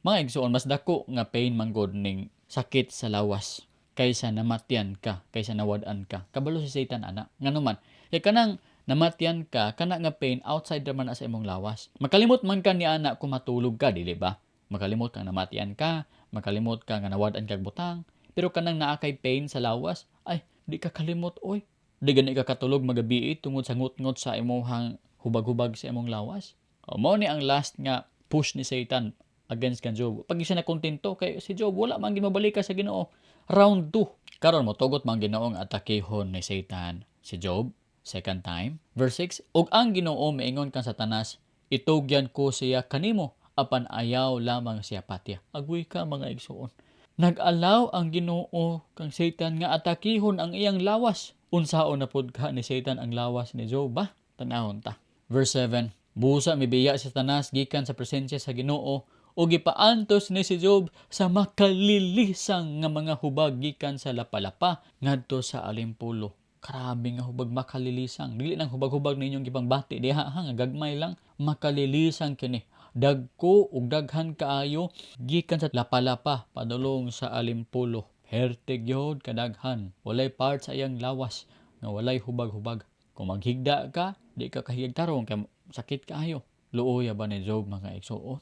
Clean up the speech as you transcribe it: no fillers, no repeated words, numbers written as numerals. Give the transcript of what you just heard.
Mga igsoon, mas dako nga pain manggod ning sakit sa lawas kaysa namatyan ka, kaysa nawad-an ka. Kabalo si Satan ana. Nganuman, kay kanang namatyan ka, kana nga pain outside naman sa imong lawas. Makalimot man ka ni ana kung matulog ka, dili ba? Makalimot ka namatyan ka, makalimot ka nga nawad-an kag butang, pero kanang naa kay pain sa lawas, ay di ka kalimot oy. Di gani ka katulog magabi tungod sa ngut-ngut sa imong hubag-hubag sa imong lawas. O, mao ni ang last nga push ni Satan against kan Job. Pag siya na kontento kay si Job wala man gid sa Ginoo. Round 2. Karon mo tugot man Ginoo nga atakehon ni Satan si Job second time. Verse 6, ug ang Ginoo miingon kan Satanas, itugyan ko siya kanimo apan ayaw lamang siya patya. Agwi ka mga igsoon. Nag-allow ang Ginoo kang Satan nga atakihon ang iyang lawas. Unsaon na pud ka ni Satan ang lawas ni Job ba? Tanahon ta. Verse 7, busa mibiya si Satanas gikan sa presensya sa Ginoo o gipaantos ni si Job sa makalilisang nga mga hubag gikan sa lapalapa ngadto sa alimpulo. Grabe nga hubag makalilisang. Dili nang hubag-hubag ninyong gipangbati diha nga gagmay lang, makalilisang kini. Dagko ug daghan kaayo gikan sa lapalapa padulong sa alimpulo. Hertig yod kadaghan. Walay part sa iyang lawas nga walay hubag-hubag. Kung maghigda ka, di ka kahigtarong kay sakit kaayo. Luoy ba ni Job mga igsuon?